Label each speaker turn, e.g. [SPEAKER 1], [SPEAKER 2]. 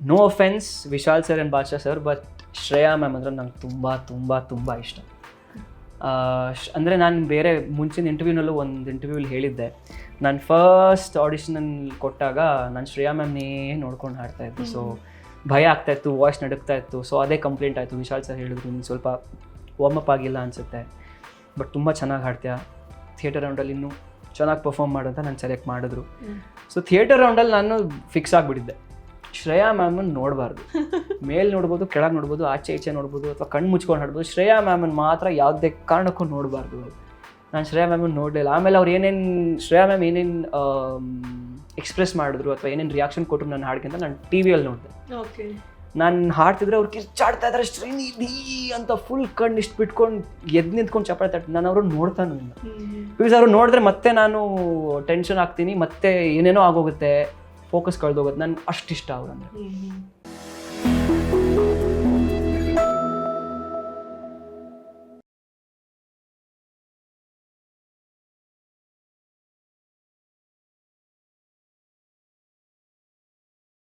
[SPEAKER 1] No offence Vishal sir and Badshah sir, but Shreya ma'am ಅಂದರೆ ನಂಗೆ ತುಂಬ ತುಂಬ ತುಂಬ ಇಷ್ಟ. ಅಂದರೆ ನಾನು ಬೇರೆ ಮುಂಚಿನ ಇಂಟರ್ವ್ಯೂನಲ್ಲೂ ಒಂದು ಇಂಟರ್ವ್ಯೂಲಿ ಹೇಳಿದ್ದೆ, ನಾನು ಫಸ್ಟ್ ಆಡಿಷನಲ್ಲಿ ಕೊಟ್ಟಾಗ ನಾನು ಶ್ರೇಯಾ ಮ್ಯಾಮ್ನೇ ನೋಡ್ಕೊಂಡು ಹಾಡ್ತಾಯಿದ್ದೆ. ಸೊ ಭಯ ಆಗ್ತಾಯಿತ್ತು, ವಾಯ್ಸ್ ನಡುಕ್ತಾ ಇತ್ತು. ಸೊ ಅದೇ ಕಂಪ್ಲೇಂಟ್ ಆಯಿತು. ವಿಶಾಲ್ ಸರ್ ಹೇಳಿದ್ರು, ನೀನು ಸ್ವಲ್ಪ ವಾರ್ಮಪ್ ಆಗಿಲ್ಲ ಅನಿಸುತ್ತೆ, ಬಟ್ ತುಂಬ ಚೆನ್ನಾಗಿ ಹಾಡ್ತೀಯ, ಥಿಯೇಟರ್ ರೌಂಡಲ್ಲಿ ಇನ್ನೂ ಚೆನ್ನಾಗಿ ಪರ್ಫಾರ್ಮ್ ಮಾಡು ಅಂತ ನಾನು ಸೆಲೆಕ್ಟ್ ಮಾಡಿದ್ರು. ಸೊ ಥಿಯೇಟರ್ ರೌಂಡಲ್ಲಿ ನಾನು ಫಿಕ್ಸ್ ಆಗಿಬಿಟ್ಟಿದ್ದೆ, ಶ್ರೇಯಾ ಮ್ಯಾಮನ್ನು ನೋಡಬಾರ್ದು. ಮೇಲೆ ನೋಡ್ಬೋದು, ಕೆಳಗೆ ನೋಡ್ಬೋದು, ಆಚೆ ಈಚೆ ನೋಡ್ಬೋದು, ಅಥವಾ ಕಣ್ಣು ಮುಚ್ಕೊಂಡು ಹಾಡ್ಬೋದು. ಶ್ರೇಯಾ ಮ್ಯಾಮನ್ನು ಮಾತ್ರ ಯಾವುದೇ ಕಾರಣಕ್ಕೂ ನೋಡಬಾರ್ದು. ನಾನು ಶ್ರೇಯಾ ಮ್ಯಾಮನ್ನು ನೋಡಲಿಲ್ಲ. ಆಮೇಲೆ ಅವ್ರು ಶ್ರೇಯಾ ಮ್ಯಾಮ್ ಏನೇನು ಎಕ್ಸ್ಪ್ರೆಸ್ ಮಾಡಿದ್ರು ಅಥವಾ ಏನೇನು ರಿಯಾಕ್ಷನ್ ಕೊಟ್ಟರು ನನ್ನ ಹಾಡಿಗೆ ಅಂತ ನಾನು ಟಿ ವಿಯಲ್ಲಿ ನೋಡಿದೆ. ನಾನು ಹಾಡ್ತಿದ್ರೆ ಅವ್ರು ಕಿರ್ಚಾಡ್ತಾ ಇದ್ದಾರೆ, ಶ್ರೀನಿಧಿ ಅಂತ ಫುಲ್ ಕಣ್ಣು ಇಷ್ಟು ಬಿಟ್ಕೊಂಡು ಎದ್ದು ನಿಂತ್ಕೊಂಡು ಚಪ್ಪಾಳೆ ತಟ್ಟು. ನಾನು ಅವ್ರನ್ನ ನೋಡ್ತಾನೂ ಇಲ್ಲ. ಬಿಕಾಸ್ ಅವ್ರು ನೋಡಿದ್ರೆ ಮತ್ತೆ ನಾನು ಟೆನ್ಷನ್ ಆಗ್ತೀನಿ, ಮತ್ತೆ ಏನೇನೋ ಆಗೋಗುತ್ತೆ, ಫೋಕಸ್ ಕಳೆದೋಗುತ್ತೆ. ನನ್ಗೆ ಅಷ್ಟಿಷ್ಟ ಅವ್ರಂದ್ರೆ.